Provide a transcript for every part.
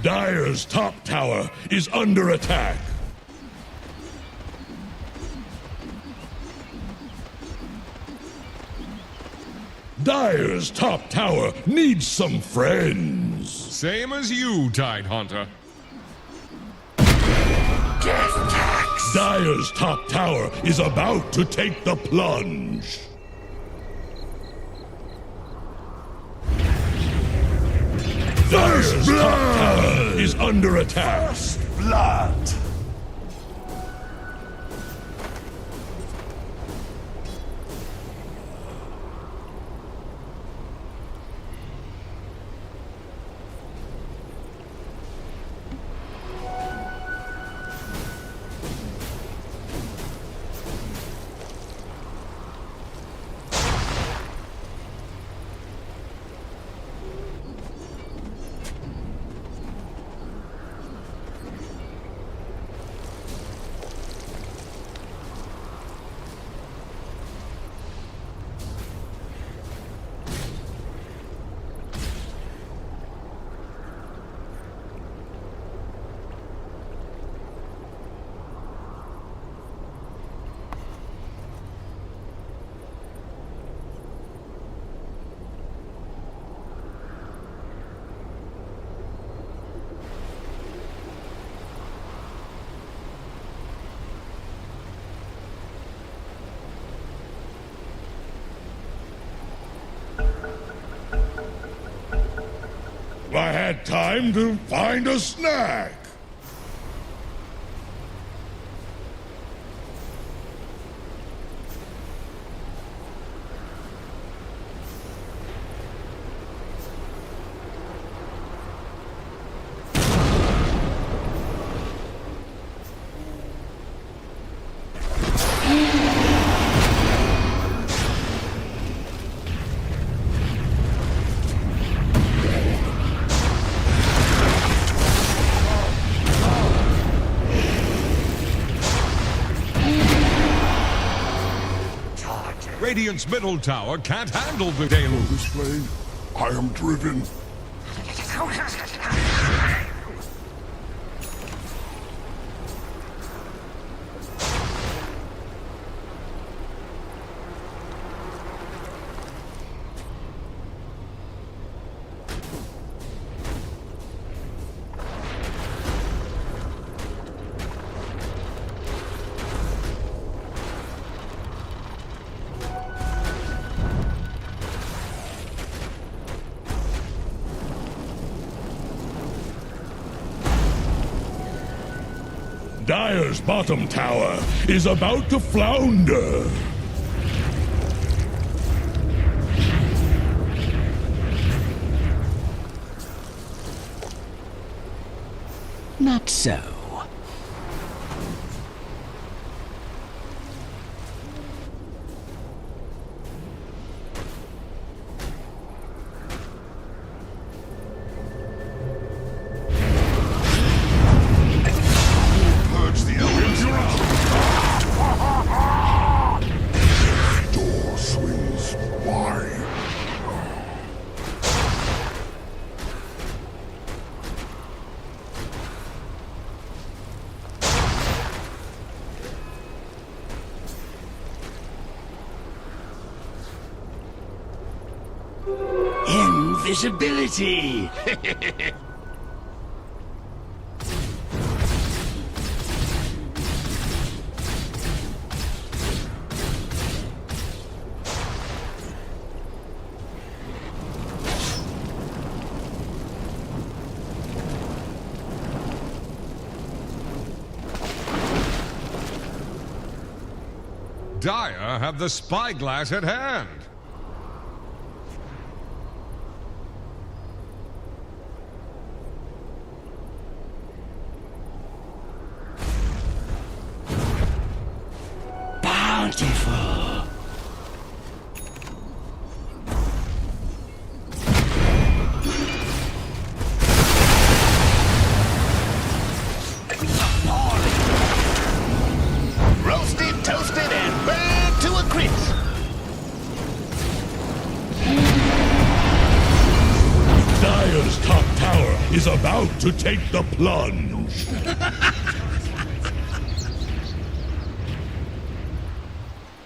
Dire's top tower is under attack. Dire's top tower needs some friends. Same as you, Tidehunter. Death tax. Dire's top tower is about to take the plunge. Dire's top tower is under attack. First blood. I had time to find a snack. Radiant's middle tower can't handle the deluge. This flame, I am driven. Dire's bottom tower is about to flounder. Not so. Door swings wide. Invisibility. Dire have the spyglass at hand. Bountiful. Roasted, toasted, and burned to a crisp. Dire's top tower is about to take the plunge.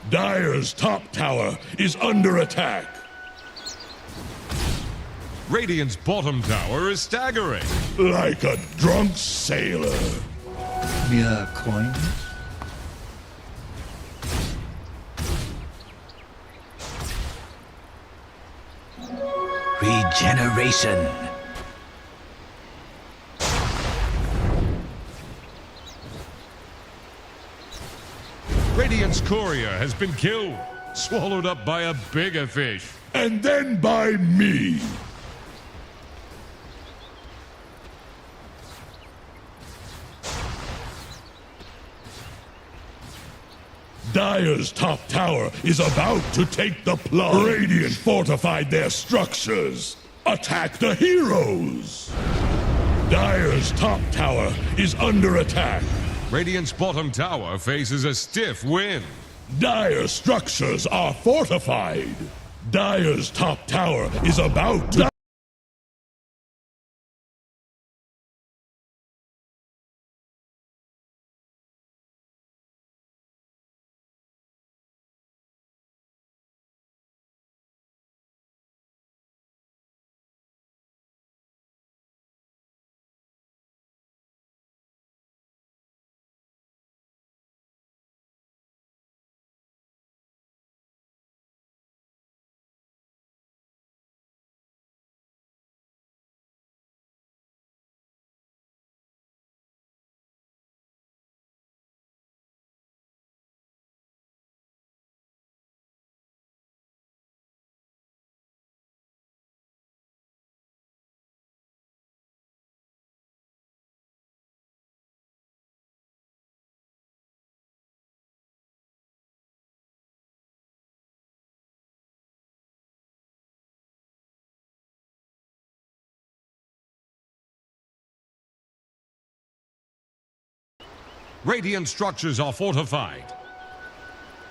Dire's top tower is under attack. Radiant's bottom tower is staggering. Like a drunk sailor. Mere coins? Regeneration. Radiant's courier has been killed, swallowed up by a bigger fish. And then by me. Dire's top tower is about to take the plunge. Radiant fortified their structures. Attack the heroes. Dire's top tower is under attack. Radiant's bottom tower faces a stiff wind. Dire's structures are fortified. Dire's top tower is about to... Radiant structures are fortified.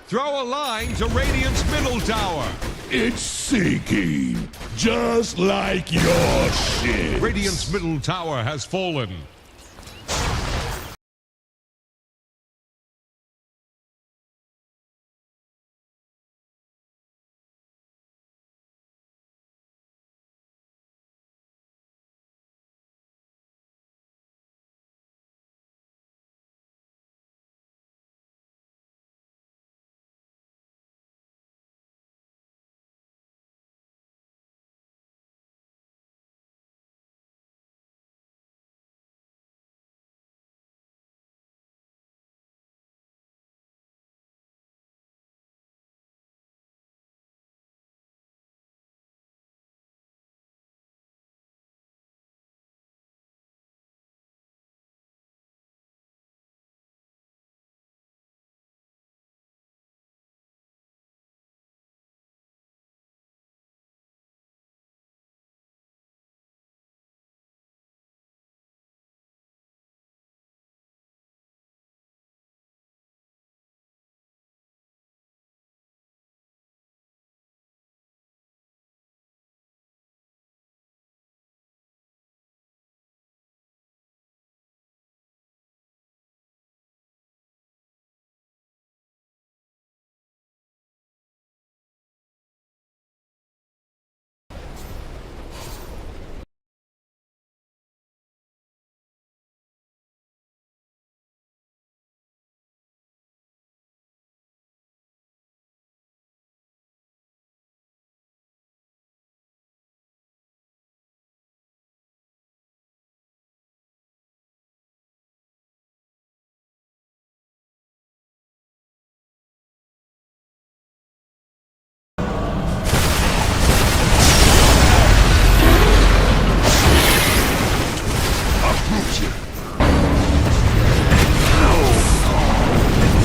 Throw a line to Radiant's middle tower. It's sinking, just like your shit. Radiant's middle tower has fallen.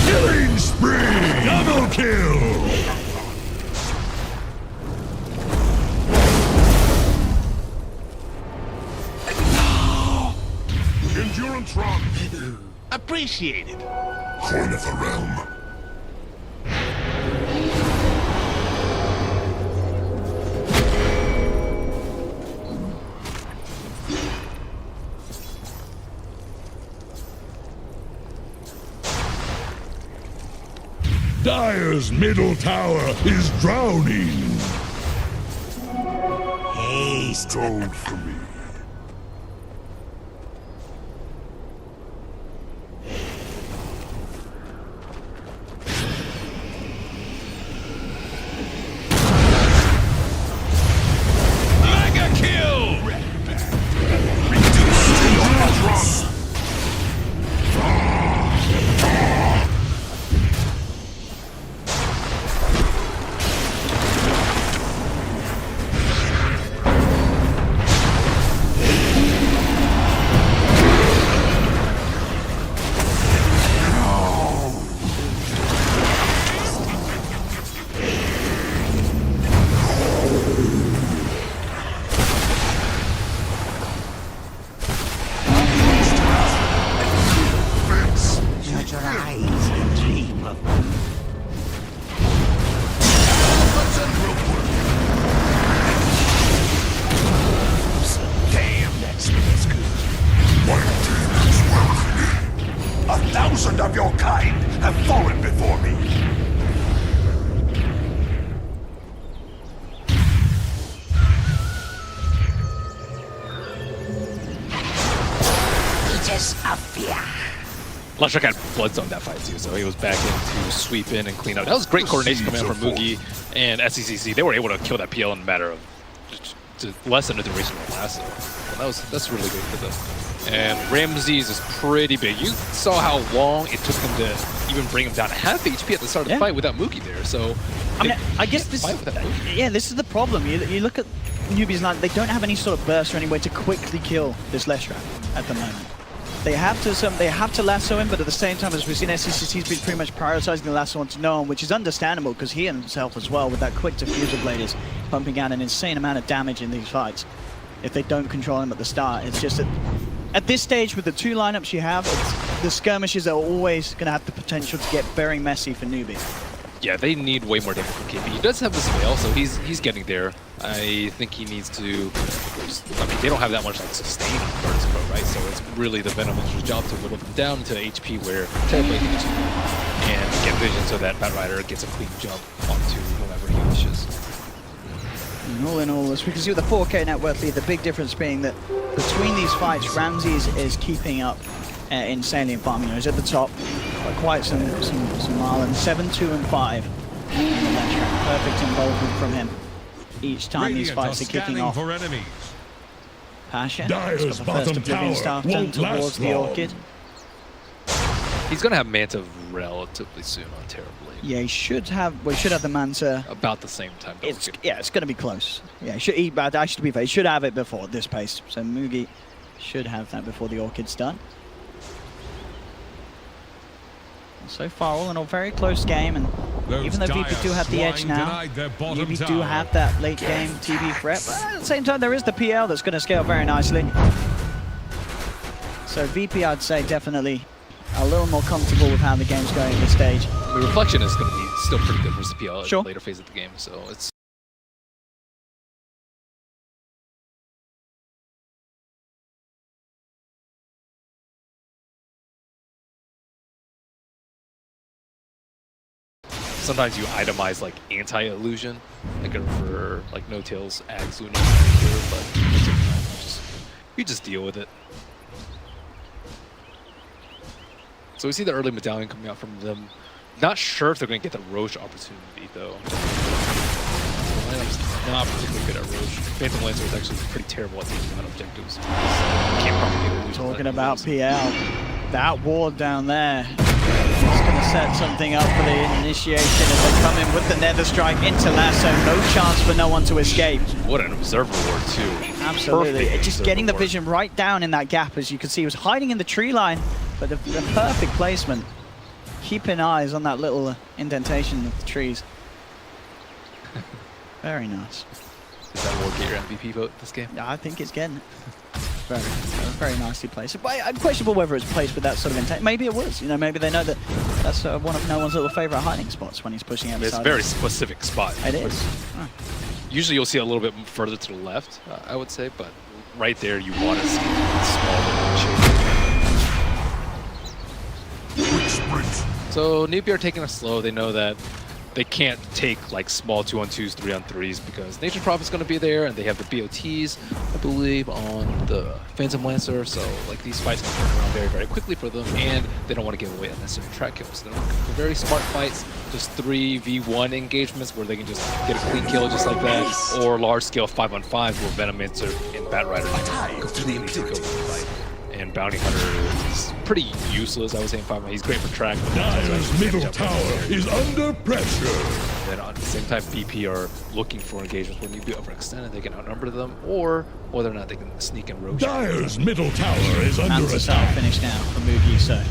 Killing spree! Double kill! Endurance run. Appreciated. Horn of the realm. Dire's middle tower is drowning. Haste. Code for me. Mega kill! Shut your eyes and dream of damn, that smells good. My team is welcoming. 1,000 of your kind have fallen before me. Creatures of fear. Leshrac had Bloodstone that fight too, so he was back in to sweep in and clean up. That was great coordination coming out from Mugi and SCCC. They were able to kill that PL in a matter of just less than a duration of lasso. And that's really good for them. And Ramses is pretty big. You saw how long it took them to even bring him down to half HP at the start of the fight without Mugi there. So I mean, I guess this is the problem. You look at Newbee's line; they don't have any sort of burst or any way to quickly kill this Leshrac at the moment. They have to lasso him, but at the same time, as we've seen, SCCC's been pretty much prioritizing the lasso onto no one, which is understandable because he himself as well, with that quick diffuser blade, is pumping out an insane amount of damage in these fights. If they don't control him at the start, it's just that at this stage, with the two lineups you have, the skirmishes are always going to have the potential to get very messy for Newbee. yeah, they need way more damage from KP. He does have the spell, so he's getting there. I think he needs to. I mean, they don't have that much like sustain on Burst Pro, right? So it's really the Venomancer's job to whittle them down to HP where Terrorblade can achieve and get vision so that Batrider gets a clean jump onto whoever he wishes. And all in all, as we can see with the 4K net worth lead, the big difference being that between these fights, Ramses is keeping up insanely in farming. He's at the top by quite some mile, and 7, 2, and 5. Perfect involvement from him each time these fights are kicking off. For enemies. Pasha Dire's bottom tower won't towards last the long. Orchid. He's gonna have Manta relatively soon on Terrorblade. Yeah, he should have. We should have the Manta. About the same time. It's going to be close. Yeah, actually, to be fair, he should have it before this pace. So Mugi should have that before the Orchid's done. So far, all in all, very close game, and even though VP do have the edge now, VP do have that late game TB threat, but at the same time, there is the PL that's going to scale very nicely. So VP, I'd say, definitely a little more comfortable with how the game's going at this stage. The reflection is going to be still pretty good versus PL at Sure. the later phase of the game, so it's. Sometimes you itemize like anti-illusion, like for like no tails, Ags, Luna, but you just deal with it. So we see the early medallion coming out from them. Not sure if they're going to get the Roche opportunity though. The lineup's not particularly good at Roche. Phantom Lancer is actually pretty terrible at taking out objectives. Can't propagate illusion. Talking about PL, that ward down there. It's going to set something up for the initiation as they come in with the Nether Strike into Lasso. No chance for no one to escape. What an observer ward too. Absolutely. Perfect Just getting the ward. vision right down in that gap, as you can see. He was hiding in the tree line, but the perfect placement. Keeping eyes on that little indentation of the trees. Very nice. Does that ward get your MVP vote this game? Yeah, I think it's getting it. Very nicely placed. But questionable whether it's placed with that sort of intent. Maybe it was. You know, maybe they know that that's one of no one's little favorite hiding spots when he's pushing out the It's a side. very specific spot. It is. Oh. Usually you'll see a little bit further to the left, I would say, but right there you want to see a small little shape. So Newbee are taking it slow. They know that they can't take like small 2-on-2s, 3-on-3s because Nature's Prophet's going to be there, and they have the BOTs, I believe, on the Phantom Lancer. So like these fights can turn around very, very quickly for them, and they don't want to give away unnecessary track kills. They're looking for very smart fights, just 3v1 engagements where they can just get a clean kill just like that, or large-scale 5-on-5s where Venomancer and Batrider completely take over the fight. And Bounty Hunter is pretty useless, I would say, in 5-on. He's great for track, but Dire's middle tower is under pressure. and then at the same time, BP are looking for engagements when you be overextended. They can outnumber them, or whether or not they can sneak and roach. Dire's middle tower is under Mantis attack. are finished now for Mugi, so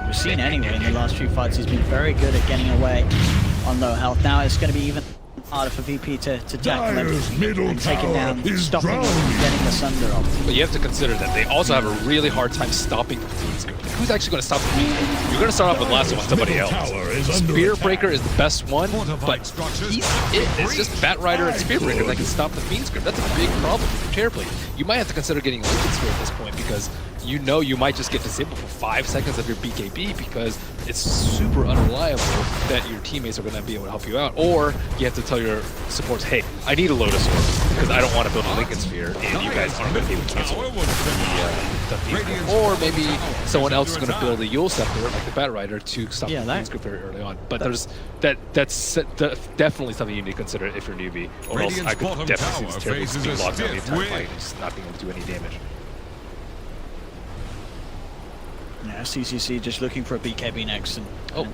we've seen anyway in the last few fights he's been very good at getting away on low health. Now it's going to be even harder for VP to tackle Dire's him middle and take him tower down, is stopping him drowning. from getting the Sunder off. But you have to consider that they also have a really hard time stopping the Fiend Script. Like, who's actually going to stop the Fiend Script? You're going to start off with Lasso on somebody Middle else. tower is under Spear attack. Breaker is the best one, Fortified but structures it's just Batrider and Spear Breaker that can stop the Fiend Script. That's a big problem for Terrorblade. You might have to consider getting Liquid Sphere at this point because you know you might just get disabled for 5 seconds of your BKB because it's super unreliable that your teammates are going to be able to help you out. Or you have to tell your supports, hey, I need a Lotus Orb because I don't want to build a Lincoln Sphere and you guys aren't going to be able to cancel the Fiend Script. Or maybe someone else is going to build a Yule Scepter like the Batrider to stop the Fiend Script very early on. But that's definitely something you need to consider if you're Newbee, or else I could definitely see this Terrorblade just being locked down the entire fight and just not being able to do any damage. Yeah, CCC just looking for a BKB next. And Dang.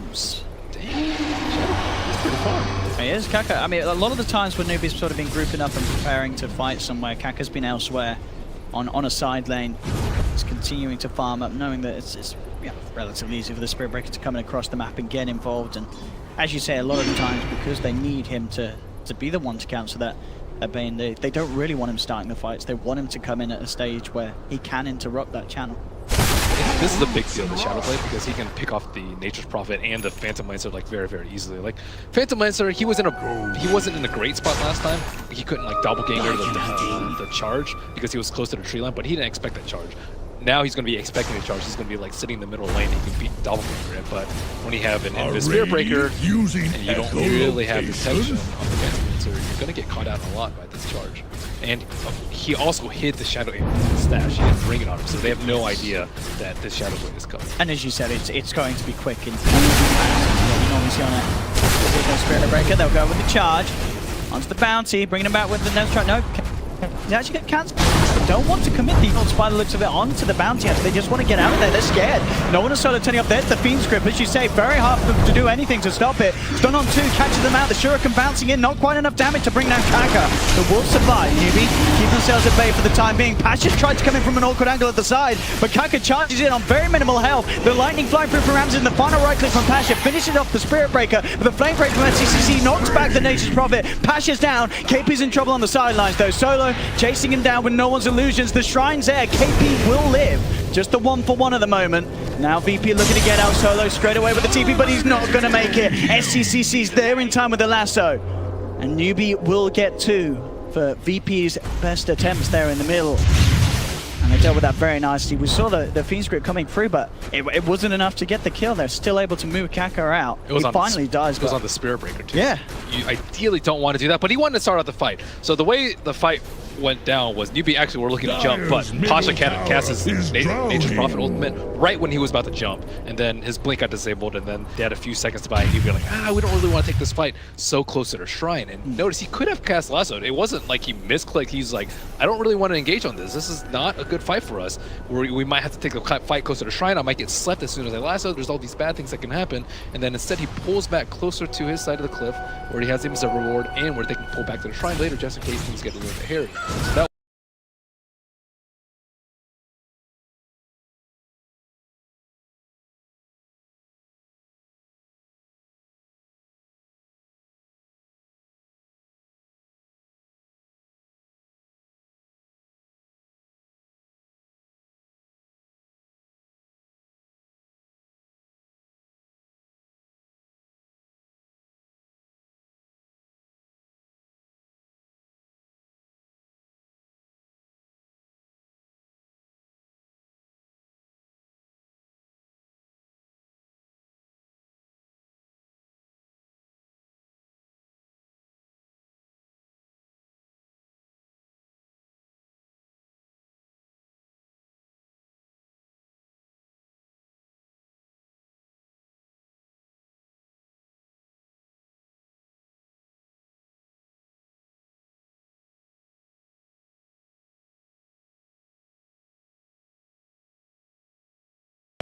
He's pretty far. he is, Kaka. I mean, a lot of the times when Nubee's sort of been grouping up and preparing to fight somewhere, Kaka's been elsewhere on a side lane. He's continuing to farm up, knowing that it's relatively easy for the Spirit Breaker to come in across the map and get involved. And as you say, a lot of the times, because they need him to be the one to cancel that Bane, they don't really want him starting the fights. They want him to come in at a stage where he can interrupt that channel. This is a big deal to Shadowblade because he can pick off the Nature's Prophet and the Phantom Lancer like very, very easily. Like Phantom Lancer, he wasn't in a great spot last time. He couldn't like doppelganger the charge because he was close to the tree line, but he didn't expect that charge. Now he's going to be expecting the charge. He's going to be like sitting in the middle lane. He can beat doppelganger it, but when you have an Invis Spirit Breaker and you don't really have detection on the Phantom Lancer, you're going to get caught out a lot by this charge. And he also hid the Shadow Aim with his stash. He didn't bring it on him, so they have no idea that this Shadow Blade is coming. And as you said, it's going to be quick. And you normally see on a Spirit Breaker, they'll go with the charge onto the bounty, bringing him back with the nose strike. No, he actually get cancelled. They don't want to commit the ults by the looks of it onto the bounty. They just want to get out of there. They're scared. No one is solo turning up. There's the Fiend Script, as you say, very hard for them to do anything to stop it. Stun on 2, catches them out. The Shuriken bouncing in, not quite enough damage to bring down Kaka. The Wolves survive. Newbee keep themselves at bay for the time being. Pasha's tried to come in from an awkward angle at the side, but Kaka charges in on very minimal health. The lightning flying through from Ramsey, and the final right click from Pasha finishes off the Spirit Breaker. But the Flame Break from SCCC knocks back the Nature's Prophet. Pasha's down. KP's in trouble on the sidelines though. Solo chasing him down with no one's illusions. The Shrine's there. KP will live. Just the 1-for-1 at the moment. Now VP looking to get out Solo straight away with the TP, but he's not going to make it. SCCC's there in time with the lasso. And Newbee will get 2 for VP's best attempts there in the middle. And they dealt with that very nicely. We saw the Fiend Script coming through, but it wasn't enough to get the kill. They're still able to move Kaka out. He finally dies. It was on the Spirit Breaker too. Yeah. You ideally don't want to do that, but he wanted to start out the fight. So the way the fight went down was Newbee actually were looking to jump, but Pasha cast his Nature's Prophet ultimate right when he was about to jump, and then his blink got disabled, and then they had a few seconds to buy, and Newbee like, we don't really want to take this fight so close to their shrine. And notice he could have cast Lasso. It wasn't like he misclicked. He's like, I don't really want to engage on this. This is not a good fight for us. We might have to take the fight closer to shrine. I might get slept as soon as I lasso. There's all these bad things that can happen. And then instead he pulls back closer to his side of the cliff where he has him as a reward and where they can pull back to the shrine later just in case things get a little bit hairy. So that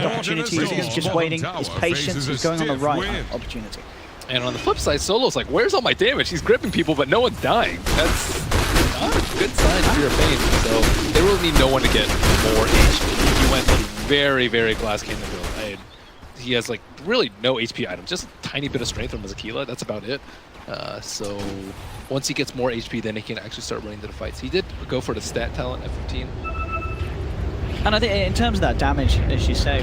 opportunity. He's just waiting. His patience. He's going on the right opportunity. And on the flip side, Solo's like, where's all my damage? He's gripping people, but no one's dying. That's not a good sign for your pain. So they really need no one to get more HP. He went very, very glass cannon build. He has like really no HP items, just a tiny bit of strength from his Aquila. That's about it. So once he gets more HP, then he can actually start running to the fights. He did go for the stat talent at 15. And I think in terms of that damage, as you say,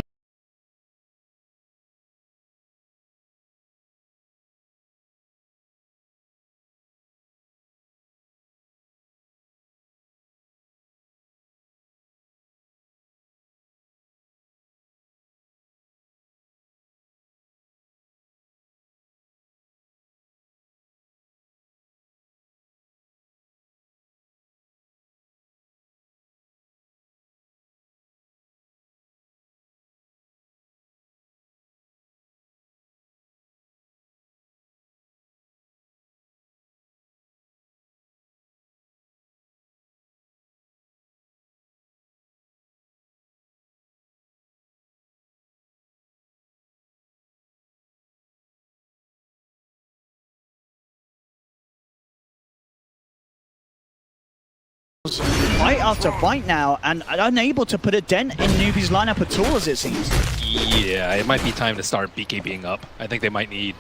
fight after fight now, and unable to put a dent in Newbee's lineup at all, as it seems. Yeah, it might be time to start BKBing up. I think they might need...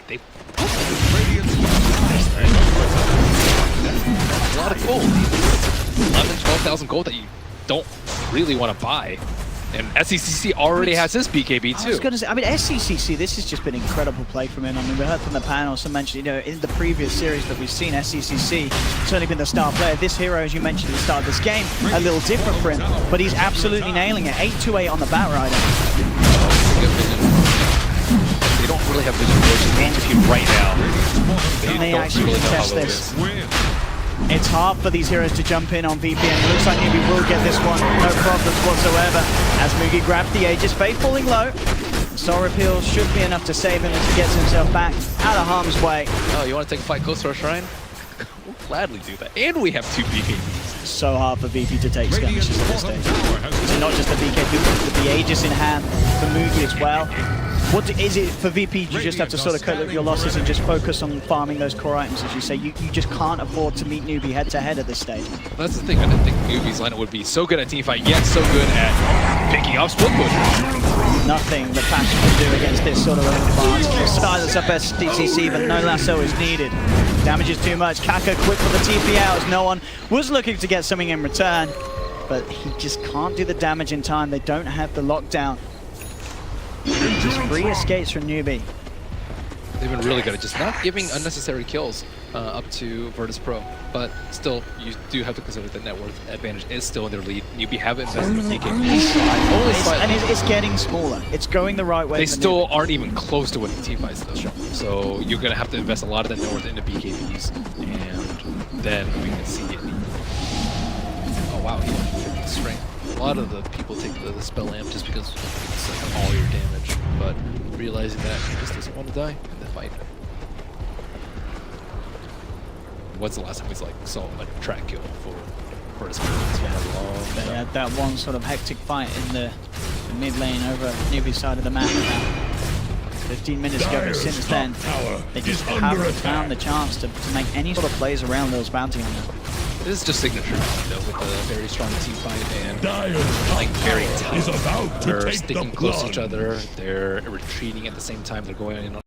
They... A lot of gold. 11, 12,000 gold that you don't really want to buy. And SCCC already has his BKB too. I was going to say, I mean, SCCC, this has just been incredible play from him. I mean, we heard from the panel, some mentioned, you know, in the previous series that we've seen, SCCC certainly been the star player. This hero, as you mentioned at the start of this game, a little different for him, but he's absolutely nailing it. 828 on the Batrider. They don't really have vision for right now. Can they actually test this? It's hard for these heroes to jump in on VP, and it looks like Newbee will get this one, no problems whatsoever. As Mugi grabs the Aegis, Faith falling low. Soul Repeal should be enough to save him as he gets himself back out of harm's way. Oh, you want to take a fight close to our shrine? We'll gladly do that. And we have 2 BKBs. So hard for VP to take skirmishes at this stage. So not just the BKB, but with the Aegis in hand for Mugi as well. What is it for VP? You just have to sort of cut your losses and just focus on farming those core items, as you say. You just can't afford to meet Newbee head to head at this stage. That's the thing. I didn't think Newbee's lineup would be so good at teamfight, yet so good at picking up split pushers. Nothing the Passion can do against this sort of advance. Silence up SDCC, but no lasso is needed. Damage is too much. Kaka quick for the TP out, as no one was looking to get something in return. But he just can't do the damage in time. They don't have the lockdown. Just 3 escapes from Newbee. They've been really good at just not giving unnecessary kills up to Virtus Pro. But still, you do have to consider the net worth advantage is still in their lead. Newbee haven't invested in DK. And it's getting smaller. It's going the right way. They still aren't even close to winning team fights though. So you're going to have to invest a lot of that net worth into BKBs. And then we can see it. Oh wow, he had 50 strength. A lot of the people take the spell amp just because it's like all your damage, but realizing that he just doesn't want to die in the fight. When's the last time we saw a track kill for his friends? They had that one sort of hectic fight in the mid lane over Newbee's side of the map. 15 minutes ago, but since then, they just haven't found the chance to make any sort of plays around those bounty hunters. This is just signature, though, with a very strong team fight and playing very tight. They're sticking close to each other. They're retreating at the same time. They're going in on